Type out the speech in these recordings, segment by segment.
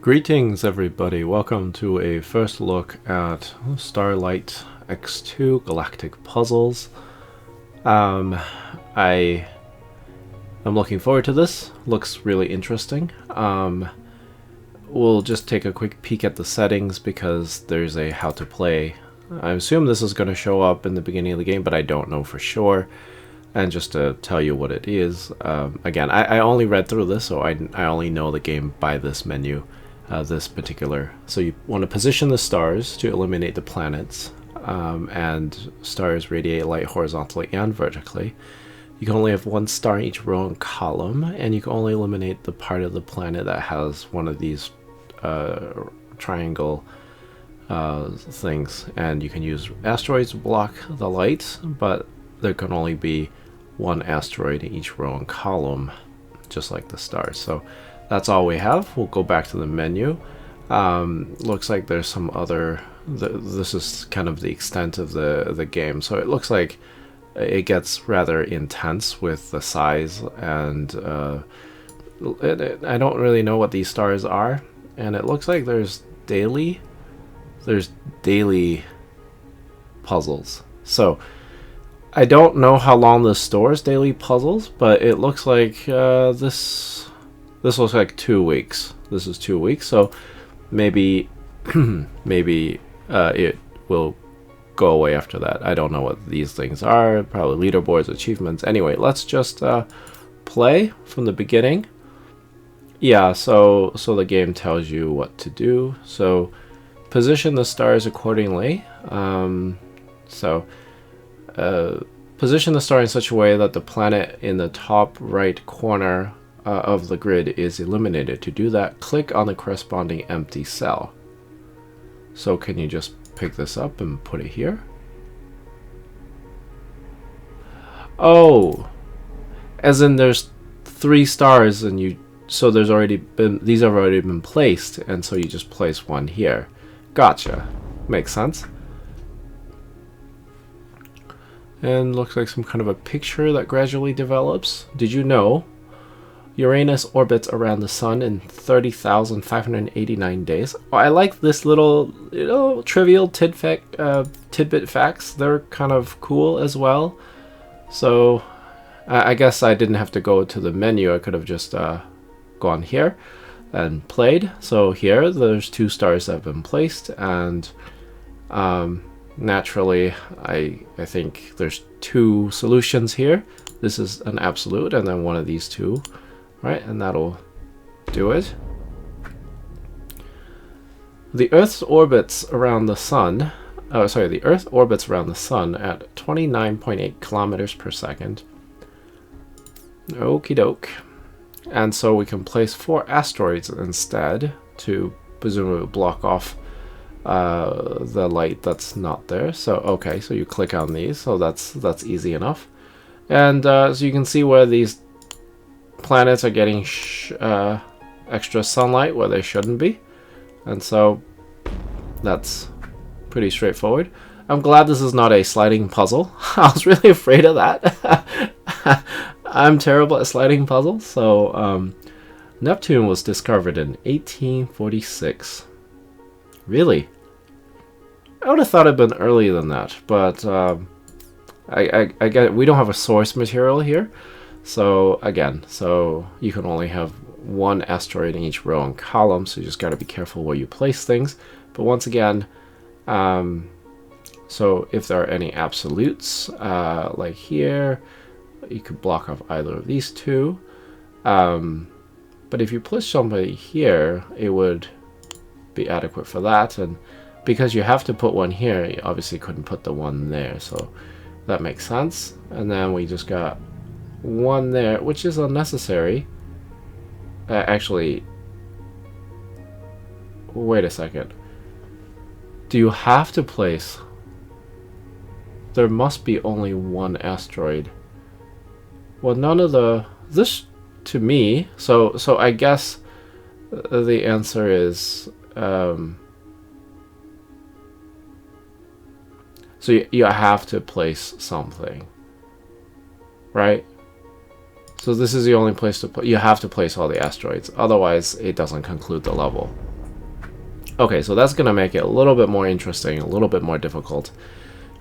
Greetings everybody, welcome to a first look at Starlight X-2 Galactic Puzzles. I am looking forward to this, looks really interesting. We'll just take a quick peek at the settings because there's a how to play. I assume this is going to show up in the beginning of the game, but I don't know for sure. And just to tell you what it is, again, I only read through this, so I only know the game by this menu. This particular. So you want to position the stars to eliminate the planets, and stars radiate light horizontally and vertically. You can only have one star in each row and column, and you can only eliminate the part of the planet that has one of these triangle things. And you can use asteroids to block the light, but there can only be one asteroid in each row and column, just like the stars. So that's all we have. We'll go back to the menu. Looks like there's some other... This is kind of the extent of the game. So it looks like it gets rather intense with the size, and I don't really know what these stars are. And it looks like there's daily puzzles. So I don't know how long this stores daily puzzles, but it looks like this looks like 2 weeks. This is 2 weeks, so maybe maybe it will go away after that. I don't know what these things are. Probably leaderboards, achievements. Anyway, let's just play from the beginning. Yeah, so the game tells you what to do. So position the stars accordingly. Position the star in such a way that the planet in the top right corner of the grid is eliminated. To do that, click on the corresponding empty cell. So can you just pick this up and put it here? Oh, as in there's 3 stars, and so there's already been, these have already been placed, and so you just place one here. Gotcha, makes sense. And looks like some kind of a picture that gradually develops. Did you know Uranus orbits around the sun in 30,589 days? Oh, I like this little, trivial tidbit facts. They're kind of cool as well. So I guess I didn't have to go to the menu. I could have just gone here and played. So here, there's 2 stars that have been placed, and naturally, I think there's 2 solutions here. This is an absolute, and then one of these 2. Right, and that'll do it. The Earth orbits around the sun. Oh, sorry, the Earth orbits around the sun at 29.8 kilometers per second. Okie doke. And so we can place 4 asteroids instead to presumably block off the light that's not there. So okay, so you click on these. So that's easy enough. And so you can see where these planets are getting extra sunlight where they shouldn't be, and so that's pretty straightforward. I'm glad this is not a sliding puzzle. I was really afraid of that. I'm terrible at sliding puzzles. So Neptune was discovered in 1846. Really? I would have thought it'd been earlier than that, but I get it. We don't have a source material here. So again, so you can only have 1 asteroid in each row and column, so you just got to be careful where you place things. But once again, so if there are any absolutes, like here, you could block off either of these 2. But if you place somebody here, it would be adequate for that. And because you have to put one here, you obviously couldn't put the one there. So that makes sense. And then we just got 1 there, which is unnecessary. Actually, wait a second. Do you have to place... There must be only 1 asteroid. Well, none of the... This, to me... So I guess the answer is... So you have to place something. Right? So this is the only place to put. You have to place all the asteroids, otherwise it doesn't conclude the level. Okay, so that's going to make it a little bit more interesting, a little bit more difficult.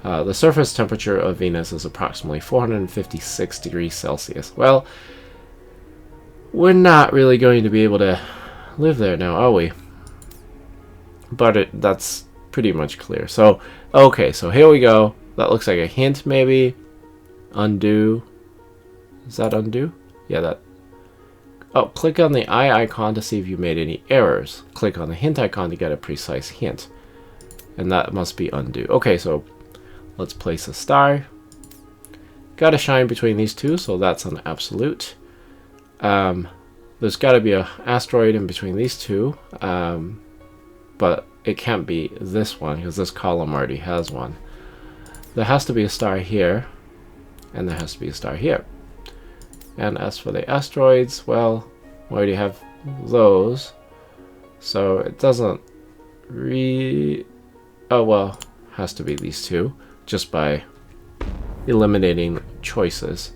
The surface temperature of Venus is approximately 456 degrees Celsius. Well, we're not really going to be able to live there now, are we? But that's pretty much clear. So, okay, so here we go. That looks like a hint, maybe. Undo. Is that undo? Yeah, that. Oh, click on the eye icon to see if you made any errors. Click on the hint icon to get a precise hint. And that must be undo. Okay, so let's place a star. Gotta shine between these two, so that's an absolute. There's gotta be an asteroid in between these two. But it can't be this one, because this column already has one. There has to be a star here. And there has to be a star here. And as for the asteroids, well, we already have those. So it doesn't oh well, has to be these two, just by eliminating choices.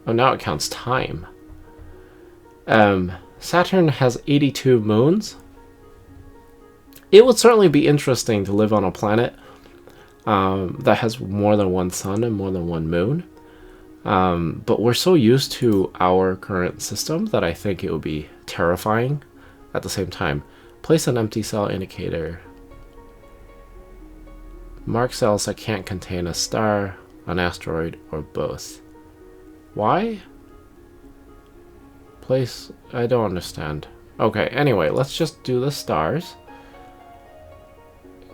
Oh, now it counts time. Saturn has 82 moons. It would certainly be interesting to live on a planet that has more than one sun and more than one moon. But we're so used to our current system that I think it would be terrifying at the same time. Place an empty cell indicator. Mark cells that can't contain a star, an asteroid, or both. Why? Place... I don't understand. Okay, anyway, let's just do the stars.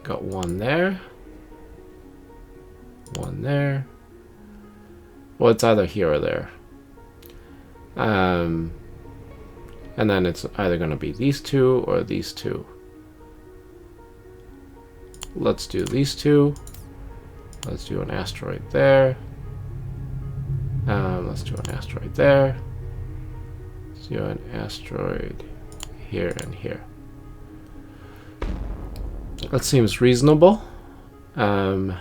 Got one there. One there. Well, it's either here or there. And then it's either going to be these two or these two. Let's do these two. Let's do an asteroid there. Let's do an asteroid there. Let's do an asteroid here and here. That seems reasonable. The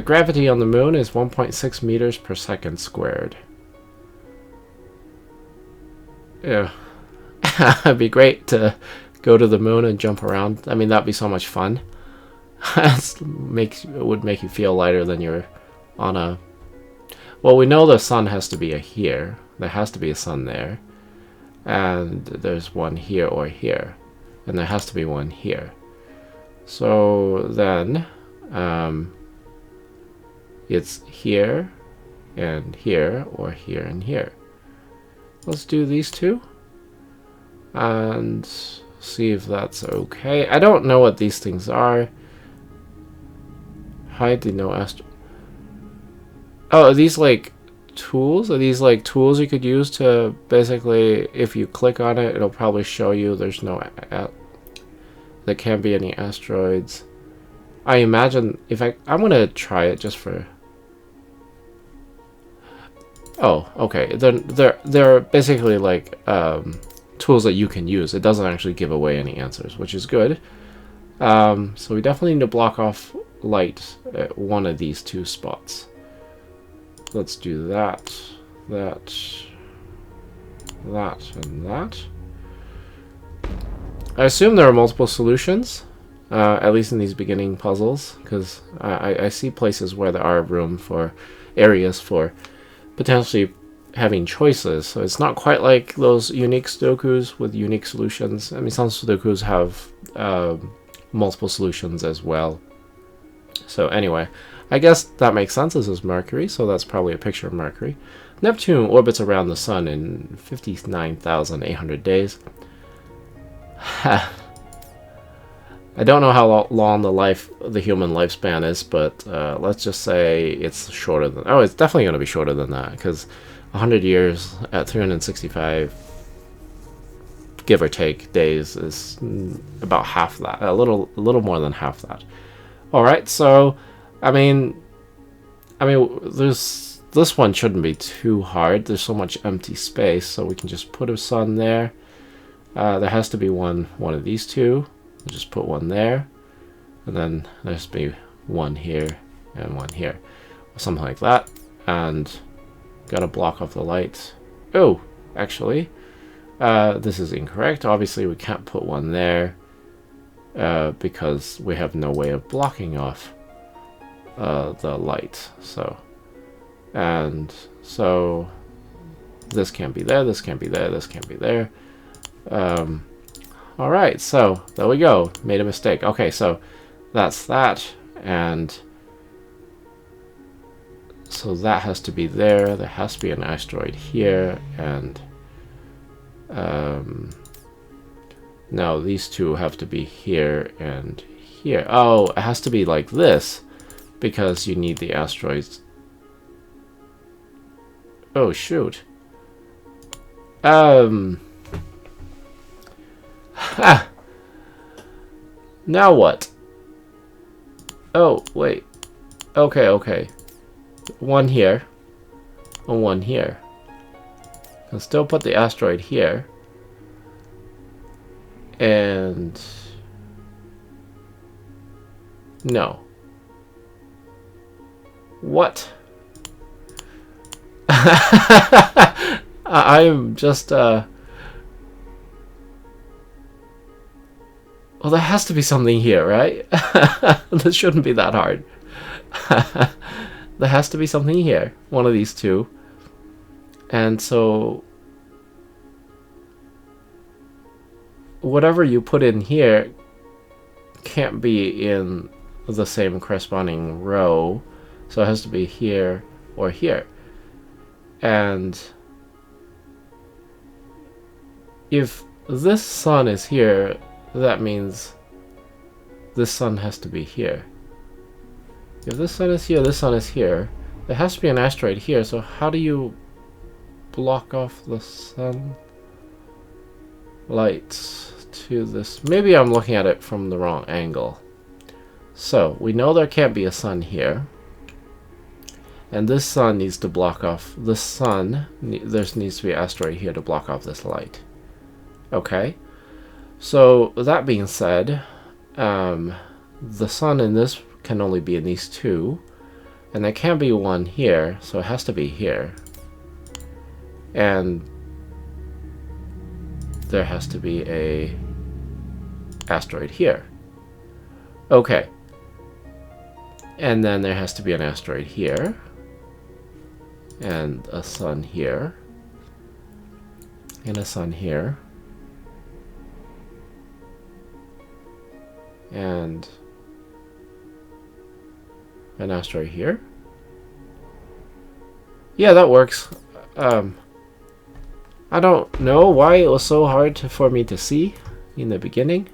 gravity on the moon is 1.6 meters per second squared. Yeah. It'd be great to go to the moon and jump around. I mean, that'd be so much fun. It would make you feel lighter than you're on a... Well, we know the sun has to be a here. There has to be a sun there. And there's one here or here. And there has to be one here. So then... it's here and here, or here and here. Let's do these two and see if that's okay. I don't know what these things are. Hide the no astro. Oh, are these like tools? Are these like tools you could use to basically, if you click on it, it'll probably show you there's no there can't be any asteroids. I imagine if I'm gonna try it just for... Oh, okay. They're basically like tools that you can use. It doesn't actually give away any answers, which is good. So we definitely need to block off light at one of these two spots. Let's do that, that, and that. I assume there are multiple solutions, at least in these beginning puzzles, because I see places where there are room for areas for potentially having choices. So it's not quite like those unique Sudokus with unique solutions. I mean, some Sudokus have multiple solutions as well. So anyway, I guess that makes sense. This is Mercury, so that's probably a picture of Mercury. Neptune orbits around the Sun in 59,800 days. I don't know how long the human lifespan is, but let's just say it's shorter than... Oh, it's definitely going to be shorter than that, because 100 years at 365, give or take, days is about half that. A little more than half that. All right, so I mean, this one shouldn't be too hard. There's so much empty space, so we can just put a sun there. There has to be one of these two. We'll just put one there, and then there's be one here and one here, or something like that. And gotta block off the light. Oh, actually, This is incorrect. Obviously, we can't put one there because we have no way of blocking off the light. So, and so this can't be there, this can't be there, this can't be there. Alright, so there we go. Made a mistake. Okay, so that's that, and so that has to be there. There has to be an asteroid here, and no, these two have to be here and here. Oh, it has to be like this because you need the asteroids. Oh, shoot. Now what? Oh, wait. Okay, okay. One here. And one here. I'll still put the asteroid here. And... no. What? I'm just, well, there has to be something here, right? This shouldn't be that hard. There has to be something here. One of these two. And so... whatever you put in here can't be in the same corresponding row. So it has to be here or here. And... if this sun is here, that means this sun has to be here. If this sun is here, this sun is here. There has to be an asteroid here, so how do you block off the sun light to this? Maybe I'm looking at it from the wrong angle. So, we know there can't be a sun here. And this sun needs to block off this sun. There needs to be an asteroid here to block off this light. Okay. So, that being said, the sun in this can only be in these two. And there can't be one here, so it has to be here. And there has to be a asteroid here. Okay. And then there has to be an asteroid here. And a sun here. And a sun here. And an asteroid here. Yeah, that works. I don't know why it was so hard for me to see in the beginning.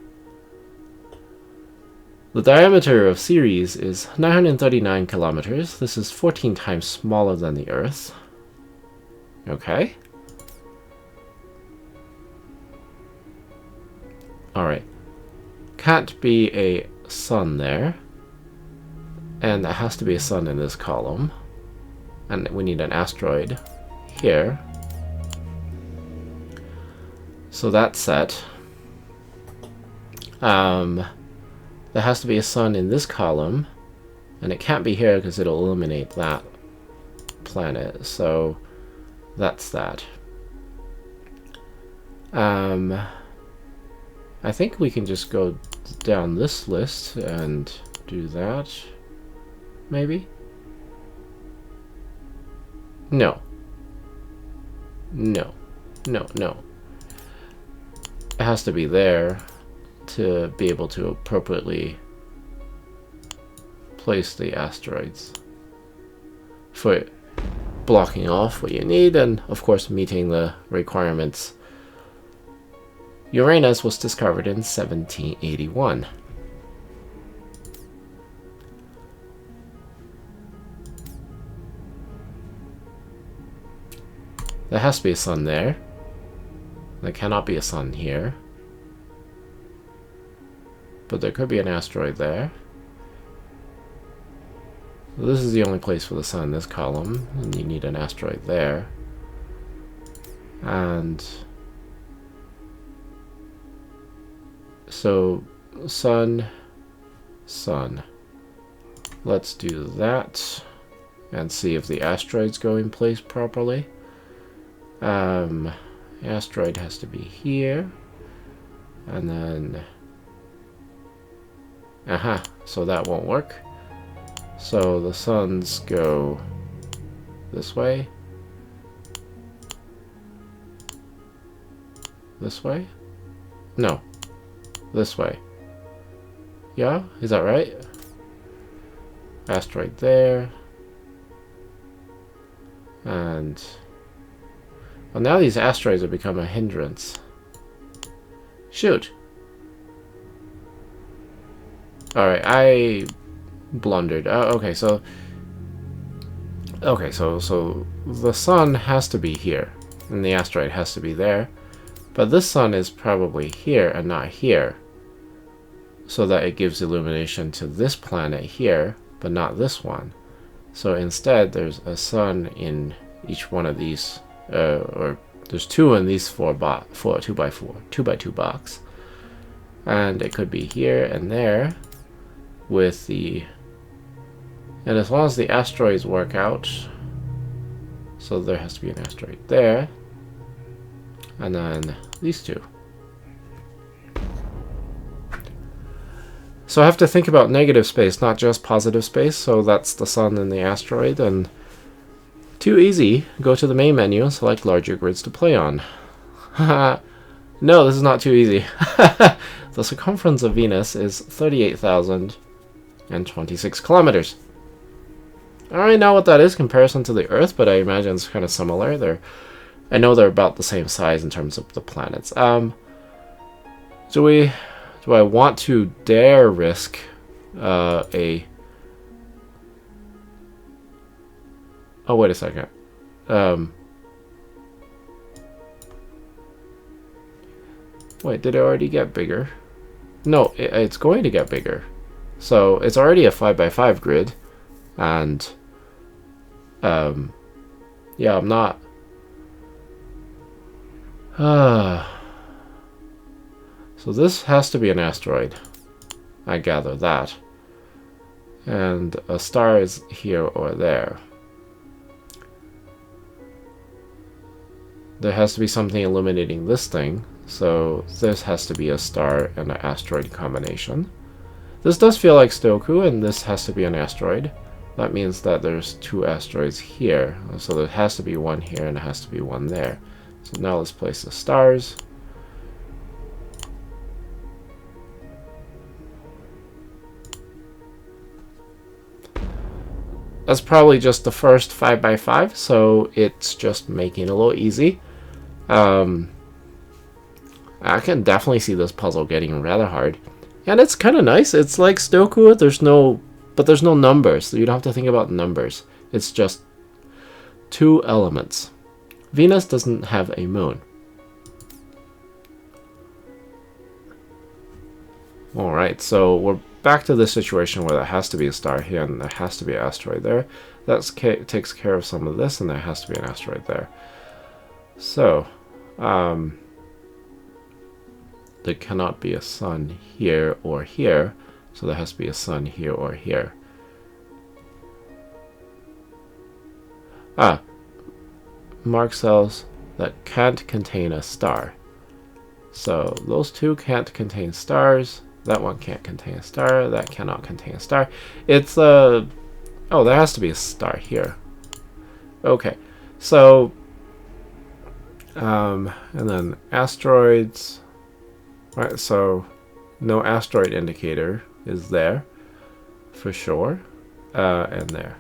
The diameter of Ceres is 939 kilometers. This is 14 times smaller than the Earth. Okay. Alright. Can't be a sun there. And there has to be a sun in this column. And we need an asteroid here. So that's set. There has to be a sun in this column. And it can't be here because it'll eliminate that planet. So that's that. I think we can just go down this list and do that. Maybe? No. No. No, no. It has to be there to be able to appropriately place the asteroids for blocking off what you need and, of course, meeting the requirements. Uranus was discovered in 1781. There has to be a sun there. There cannot be a sun here. But there could be an asteroid there. This is the only place for the sun in this column, and you need an asteroid there. And so sun, sun. Let's do that and see if the asteroids go in place properly. asteroid has to be here. And then... Aha, so that won't work. So the suns go this way. This way? No. This way. Yeah? Is that right? Asteroid there. And... well, now these asteroids have become a hindrance. Shoot! Alright, I blundered. Okay, so... okay, so the sun has to be here. And the asteroid has to be there. But this sun is probably here and not here. So that it gives illumination to this planet here, but not this one. So instead, there's a sun in each one of these, or there's two in these 2x2 box. And it could be here and there with the... and as long as the asteroids work out, so there has to be an asteroid there. And then these two. So I have to think about negative space, not just positive space. So that's the sun and the asteroid. And too easy. Go to the main menu and select larger grids to play on. No, this is not too easy. The circumference of Venus is 38,026 kilometers. I don't really know what that is in comparison to the Earth, but I imagine it's kind of similar. I know they're about the same size in terms of the planets. Do I want to dare risk a... oh, wait a second. Wait, did it already get bigger? No, it's going to get bigger. So it's already a 5x5 grid. And... yeah, I'm not... so this has to be an asteroid. I gather that. And a star is here or there. There has to be something illuminating this thing. So this has to be a star and an asteroid combination. This does feel like Stoku, and this has to be an asteroid. That means that there's two asteroids here. So there has to be one here and there has to be one there. So now let's place the stars. That's probably just the first 5x5, so it's just making it a little easy. I can definitely see this puzzle getting rather hard. And it's kind of nice. It's like Stoku, but there's no numbers, so you don't have to think about numbers. It's just two elements. Venus doesn't have a moon. Alright, so we're back to the situation where there has to be a star here and there has to be an asteroid there. That takes care of some of this, and there has to be an asteroid there. So, there cannot be a sun here or here, so there has to be a sun here or here. Mark cells that can't contain a star. So those two can't contain stars. That one can't contain a star. That cannot contain a star. It's oh, there has to be a star here. Okay, so and then asteroids. Right, so no asteroid indicator is there for sure, and there.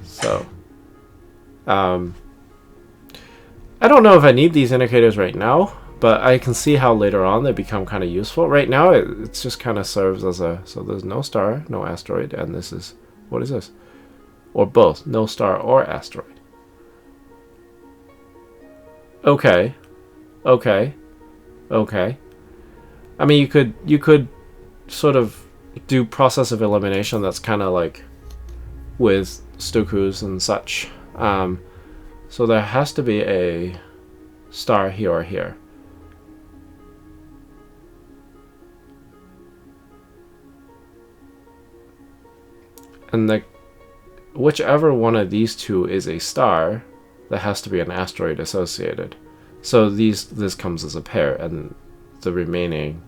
So I don't know if I need these indicators right now, but I can see how later on they become kind of useful. Right now, it's just kind of serves as a... so there's no star, no asteroid, and this is... what is this? Or both, no star or asteroid. Okay. Okay. Okay. I mean, you could sort of do process of elimination that's kind of like with Stukus and such. So there has to be a star here or here. And whichever one of these two is a star, there has to be an asteroid associated. So this comes as a pair, and the remaining.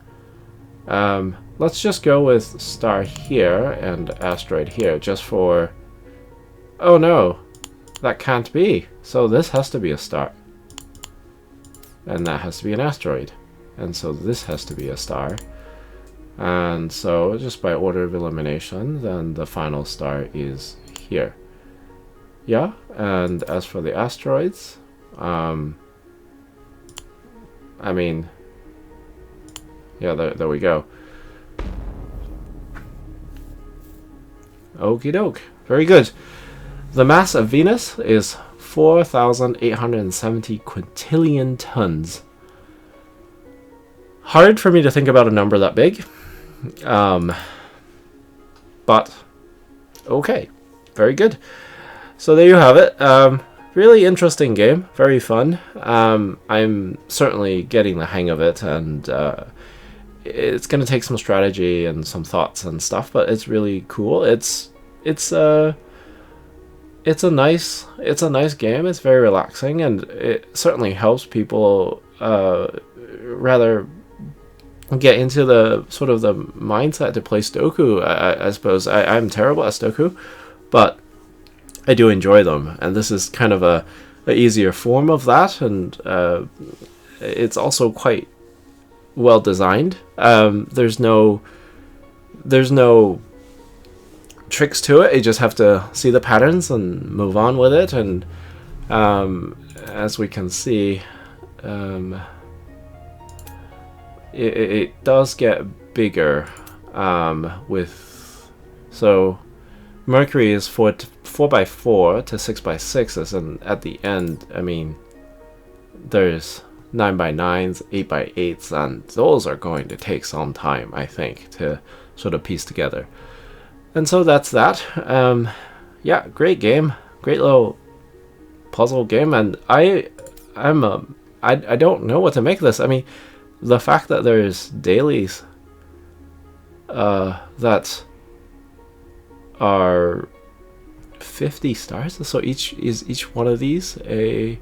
Let's just go with star here and asteroid here, just for. Oh no, that can't be. So this has to be a star, and that has to be an asteroid, and so this has to be a star. And so just by order of elimination, then the final star is here. Yeah, and as for the asteroids, I mean, yeah, there we go. Okie doke. Very good. The mass of Venus is 4,870 quintillion tons. Hard for me to think about a number that big. But, okay. Very good. So there you have it. Really interesting game. Very fun. I'm certainly getting the hang of it, and it's going to take some strategy and some thoughts and stuff, but it's really cool. It's a nice game. It's very relaxing, and it certainly helps people rather get into the sort of the mindset to play Sudoku. I suppose I'm terrible at Sudoku, but I do enjoy them, and this is kind of a easier form of that, and it's also quite well designed. There's no tricks to it. You just have to see the patterns and move on with it, and as we can see, it does get bigger with, so Mercury is 4x4 to 6x6s, and at the end, I mean, there's 9x9s, 8x8s, and those are going to take some time, I think, to sort of piece together. And so that's that. Yeah, great game, great little puzzle game, and I don't know what to make of this. I mean, the fact that there's dailies that are 50 stars, so each one of these each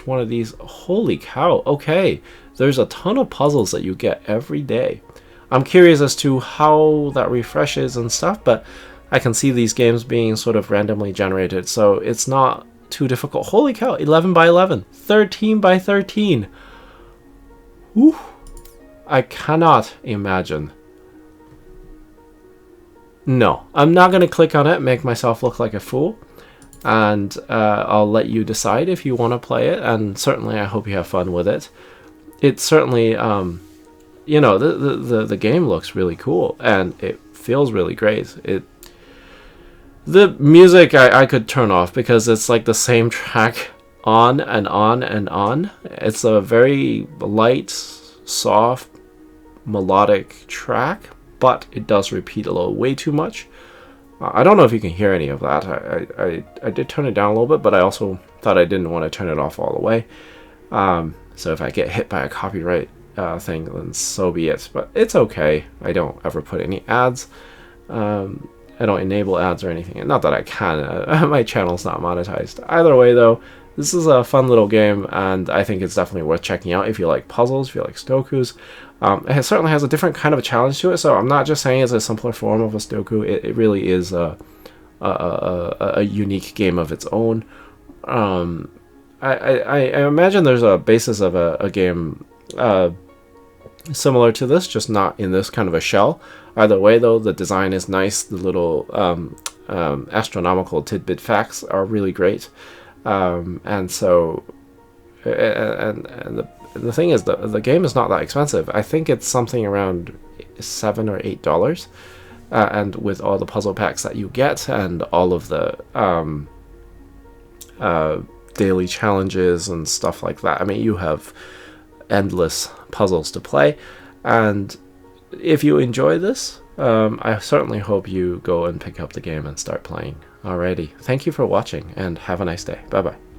one of these, holy cow. Okay, there's a ton of puzzles that you get every day. I'm curious as to how that refreshes and stuff, but I can see these games being sort of randomly generated, so it's not too difficult. Holy cow, 11 by 11, 13 by 13. Whew. I cannot imagine. No, I'm not going to click on it and make myself look like a fool. And I'll let you decide if you want to play it. And certainly I hope you have fun with it. It's certainly, you know, the game looks really cool. And it feels really great. The music I could turn off, because it's like the same track on and on and on. It's a very light, soft, melodic track, but it does repeat a little way too much. I don't know if you can hear any of that. I did turn it down a little bit, but I also thought I didn't want to turn it off all the way. So if I get hit by a copyright thing, then so be it. But it's okay. I don't ever put any ads. I don't enable ads or anything. Not that I can. My channel's not monetized. Either way, though, this is a fun little game, and I think it's definitely worth checking out if you like puzzles, if you like Sudokus. It certainly has a different kind of a challenge to it, so I'm not just saying it's a simpler form of a Sudoku. It really is a unique game of its own. I imagine there's a basis of a game similar to this, just not in this kind of a shell. Either way, though, the design is nice. The little astronomical tidbit facts are really great. And so, and the thing is, the game is not that expensive. I think it's something around $7 or $8, and with all the puzzle packs that you get and all of the daily challenges and stuff like that. I mean, you have endless puzzles to play, and if you enjoy this, I certainly hope you go and pick up the game and start playing. Alrighty, thank you for watching, and have a nice day. Bye bye.